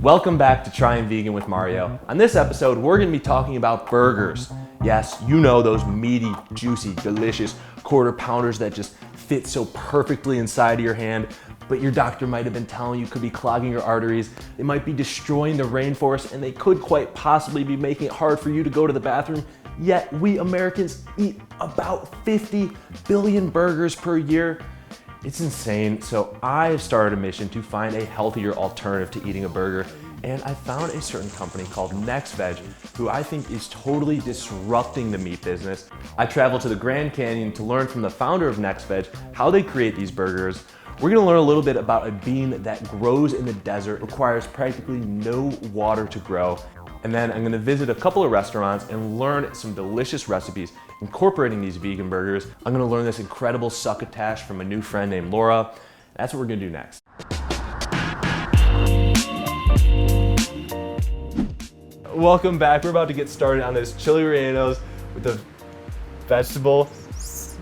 Welcome back to Trying Vegan with Mario. On this episode, we're gonna be talking about burgers. Yes, you know those meaty, juicy, delicious quarter pounders that just fit so perfectly inside of your hand, but your doctor might have been telling you could be clogging your arteries, they might be destroying the rainforest, and they could quite possibly be making it hard for you to go to the bathroom. Yet we Americans eat about 50 billion burgers per year. It's insane. So I have started a mission to find a healthier alternative to eating a burger. And I found a certain company called NexVeg, who I think is totally disrupting the meat business. I traveled to the Grand Canyon to learn from the founder of NexVeg how they create these burgers. We're gonna learn a little bit about a bean that grows in the desert, requires practically no water to grow. And then I'm gonna visit a couple of restaurants and learn some delicious recipes incorporating these vegan burgers. I'm gonna learn this incredible succotash from a new friend named Laura. That's what we're gonna do next. Welcome back. We're about to get started on this Chili Rellenos with the vegetable.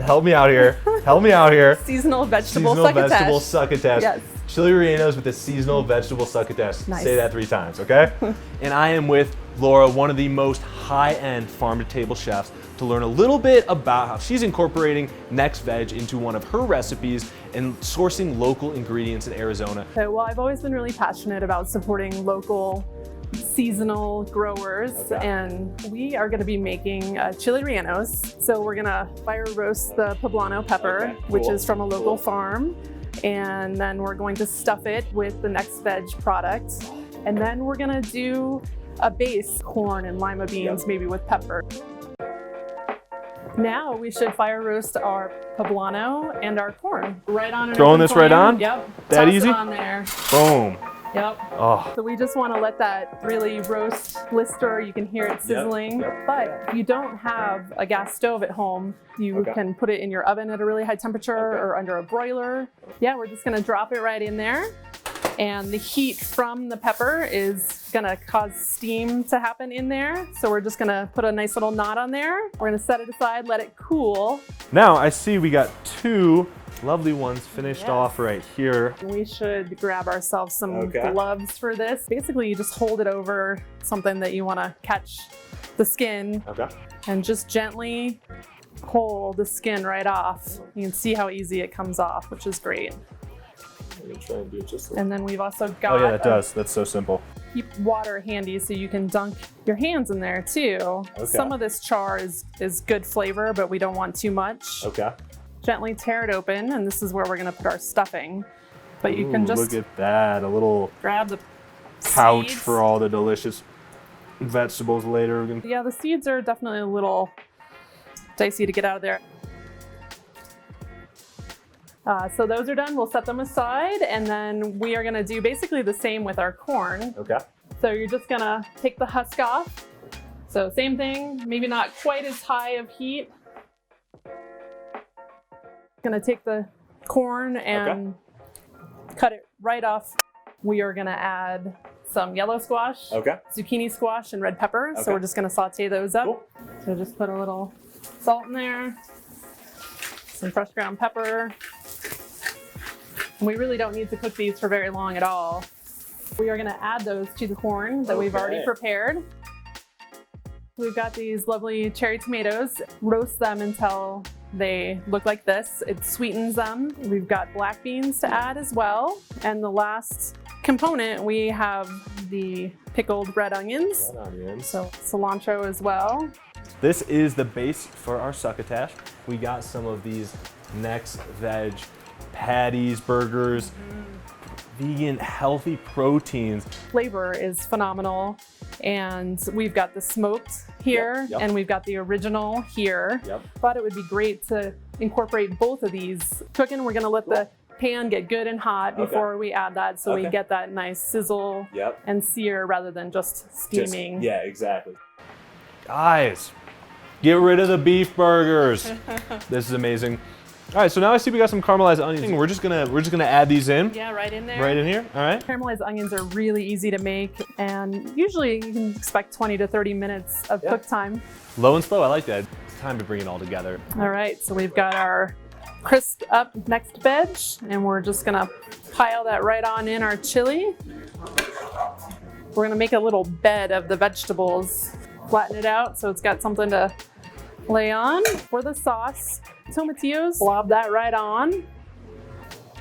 Help me out here. Help me out here. Seasonal vegetable succotash. Yes. Chili Rellenos with a seasonal vegetable succotash. Nice. Say that 3 times, okay? And I am with Laura, one of the most high-end farm-to-table chefs, to learn a little bit about how she's incorporating NexVeg into one of her recipes and sourcing local ingredients in Arizona. Okay, well, I've always been really passionate about supporting local seasonal growers, and we are going to be making chili rellenos. So we're going to fire roast the poblano pepper, which is from a local farm, and then we're going to stuff it with the NexVeg product, and then we're going to do a base corn and lima beans, maybe with pepper. Now we should fire roast our poblano and our corn right on. Throwing this right on? Yep. That Toss easy? it on there. Boom. Yep. Oh. So we just want to let that really roast blister. You can hear it sizzling. But if you don't have a gas stove at home, you can put it in your oven at a really high temperature or under a broiler. Yeah, we're just going to drop it right in there. And the heat from the pepper is gonna cause steam to happen in there. So we're just gonna put a nice little knot on there. We're gonna set it aside, let it cool. Now I see we got 2 lovely ones finished off right here. We should grab ourselves some gloves for this. Basically, you just hold it over something that you wanna catch the skin and just gently pull the skin right off. You can see how easy it comes off, which is great. I'm gonna try and do it just like. And then we've also got. Oh yeah, that does. That's so simple. Keep water handy so you can dunk your hands in there too. Some of this char is good flavor, but we don't want too much. Gently tear it open, and this is where we're gonna put our stuffing. But you can just look at that, a little grab the pouch seeds. for all the delicious vegetables later. Yeah, the seeds are definitely a little dicey to get out of there. So those are done, we'll set them aside, and then we are gonna do basically the same with our corn. So you're just gonna take the husk off. So same thing, maybe not quite as high of heat. Gonna take the corn and cut it right off. We are gonna add some yellow squash, zucchini squash, and red pepper. So we're just gonna saute those up. So just put a little salt in there, some fresh ground pepper. And we really don't need to cook these for very long at all. We are gonna add those to the corn that we've already prepared. We've got these lovely cherry tomatoes. Roast them until they look like this. It sweetens them. We've got black beans to add as well. And the last component, we have the pickled red onions. So cilantro as well. This is the base for our succotash. We got some of these NexVeg patties, burgers, vegan, healthy proteins. Flavor is phenomenal. And we've got the smoked here and we've got the original here. Thought it would be great to incorporate both of these cooking. We're gonna let the pan get good and hot before we add that, so we get that nice sizzle and sear rather than just steaming. Yeah, exactly. Guys, get rid of the beef burgers. This is amazing. All right, so now I see we got some caramelized onions. We're just gonna add these in. Yeah, right in there. Right in here. All right. Caramelized onions are really easy to make, and usually you can expect 20 to 30 minutes of cook time. Low and slow. I like that. It's time to bring it all together. All right, so we've got our crisped up NexVeg, and we're just gonna pile that right on in our chili. We're gonna make a little bed of the vegetables. Flatten it out so it's got something to lay on. For the sauce, tomatillos, blob that right on.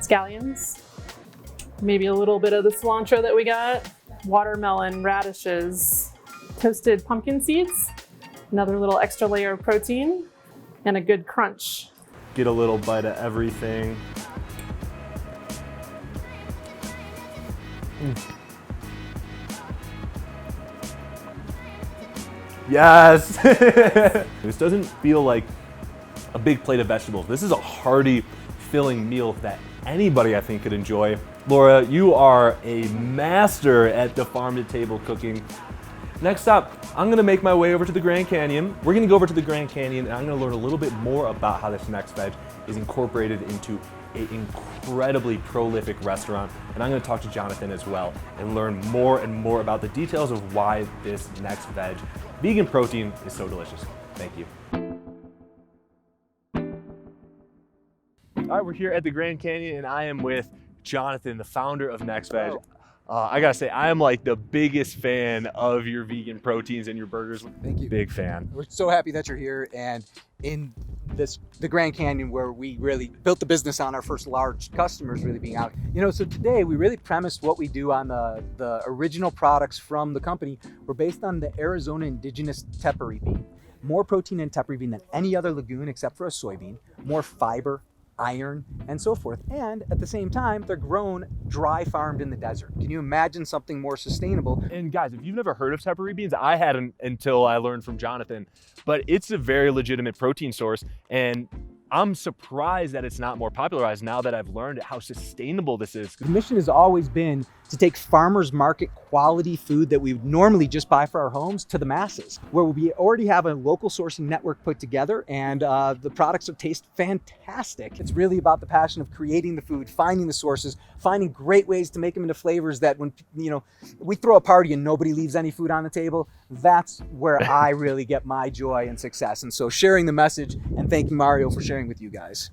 Scallions. Maybe a little bit of the cilantro that we got. Watermelon, radishes, toasted pumpkin seeds. Another little extra layer of protein and a good crunch. Get a little bite of everything. Yes! This doesn't feel like a big plate of vegetables. This is a hearty, filling meal that anybody I think could enjoy. Laura, you are a master at the farm-to-table cooking. Next up, I'm gonna make my way over to the Grand Canyon. We're gonna go over to the Grand Canyon and I'm gonna learn a little bit more about how this NexVeg is incorporated into an incredibly prolific restaurant. And I'm gonna talk to Jonathan as well and learn more and more about the details of why this NexVeg vegan protein is so delicious. Thank you. All right, we're here at the Grand Canyon and I am with Jonathan, the founder of NexVeg. I gotta say, I am like the biggest fan of your vegan proteins and your burgers. Thank you. Big fan. We're so happy that you're here and in the Grand Canyon where we really built the business on our first large customers really being out. You know, so today we really premised what we do on the original products from the company. We're based on the Arizona indigenous tepary bean. More protein in tepary bean than any other legume except for a soybean. More fiber, iron, and so forth. And at the same time, they're grown dry farmed in the desert. Can you imagine something more sustainable? And guys, if you've never heard of tepary beans, I hadn't until I learned from Jonathan, but it's a very legitimate protein source. And I'm surprised that it's not more popularized now that I've learned how sustainable this is. The mission has always been to take farmers market quality food that we would normally just buy for our homes to the masses, where we already have a local sourcing network put together and the products taste fantastic. It's really about the passion of creating the food, finding the sources, finding great ways to make them into flavors that when, you know, we throw a party and nobody leaves any food on the table, that's where I really get my joy and success. And so sharing the message and thanking Mario for sharing with you guys.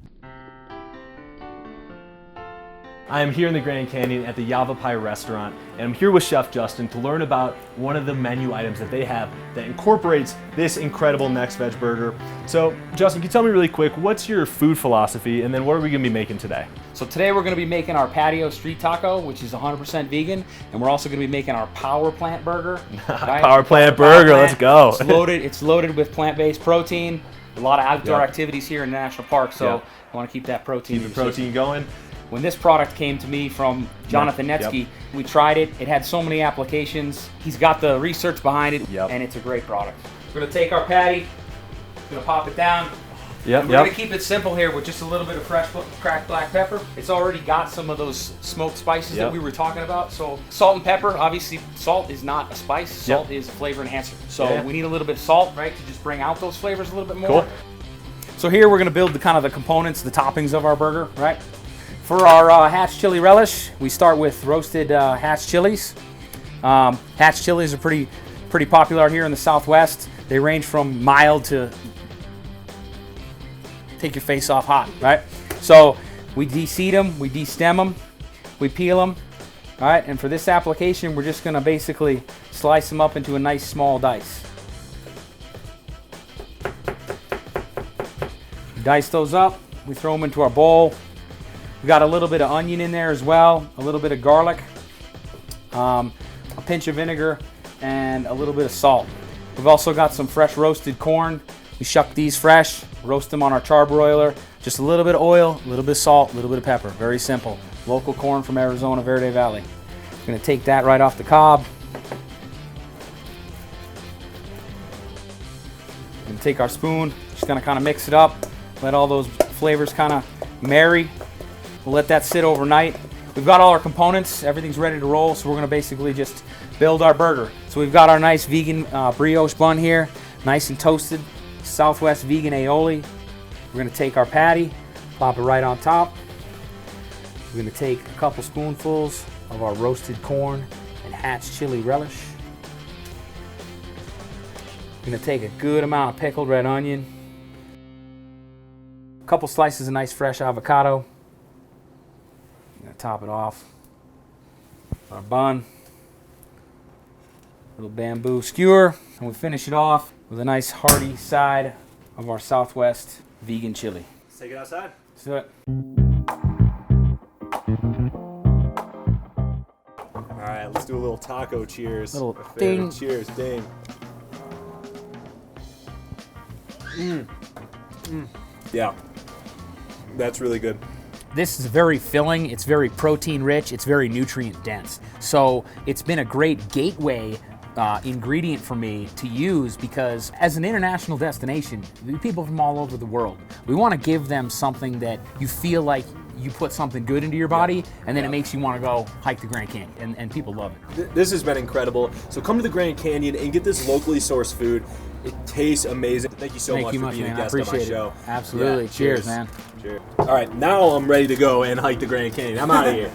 I am here in the Grand Canyon at the Yavapai restaurant, and I'm here with Chef Justin to learn about one of the menu items that they have that incorporates this incredible NexVeg burger. So, Justin, can you tell me really quick, what's your food philosophy, and then what are we gonna be making today? So today we're gonna be making our patio street taco, which is 100% vegan, and we're also gonna be making our power plant burger. Right? Power plant burger, let's go. It's loaded with plant-based protein, a lot of outdoor activities here in the national park, so I wanna keep that protein. Keep the protein going. When this product came to me from Jonathan Netzky, we tried it. It had so many applications. He's got the research behind it, and it's a great product. We're gonna take our patty, gonna pop it down. We're gonna keep it simple here with just a little bit of fresh cracked black pepper. It's already got some of those smoked spices that we were talking about. So salt and pepper, obviously salt is not a spice, salt is a flavor enhancer. So we need a little bit of salt, right, to just bring out those flavors a little bit more. Cool. So here we're gonna build the components, the toppings of our burger, right? For our hatch chili relish, we start with roasted hatch chilies. Hatch chilies are pretty popular here in the Southwest. They range from mild to take your face off hot, right? So we de-seed them, we de-stem them, we peel them, all right? And for this application, we're just gonna basically slice them up into a nice small dice. Dice those up, we throw them into our bowl. We got a little bit of onion in there as well, a little bit of garlic, a pinch of vinegar, and a little bit of salt. We've also got some fresh roasted corn. We shuck these fresh, roast them on our charbroiler. Just a little bit of oil, a little bit of salt, a little bit of pepper. Very simple. Local corn from Arizona, Verde Valley. I'm gonna take that right off the cob. I'm gonna take our spoon, just gonna kind of mix it up, let all those flavors kind of marry. We'll let that sit overnight. We've got all our components, everything's ready to roll, so we're gonna basically just build our burger. So we've got our nice vegan brioche bun here, nice and toasted, Southwest vegan aioli. We're gonna take our patty, plop it right on top. We're gonna take a couple spoonfuls of our roasted corn and hatch chili relish. We're gonna take a good amount of pickled red onion, a couple slices of nice fresh avocado. I'm gonna top it off with our bun. Little bamboo skewer, and we finish it off with a nice hearty side of our Southwest vegan chili. Let's take it outside. Let's do it. All right, let's do a little taco cheers. Little My favorite. ding. Cheers, ding. Yeah, that's really good. This is very filling, it's very protein rich, it's very nutrient dense. So it's been a great gateway ingredient for me to use, because as an international destination, people from all over the world, we want to give them something that you feel like you put something good into your body, and then it makes you want to go hike the Grand Canyon, and people love it. This has been incredible. So come to the Grand Canyon and get this locally sourced food. It tastes amazing. Thank you so much for being a guest on my show. Absolutely. Yeah, cheers, man. Cheers. All right, now I'm ready to go and hike the Grand Canyon. I'm out of here.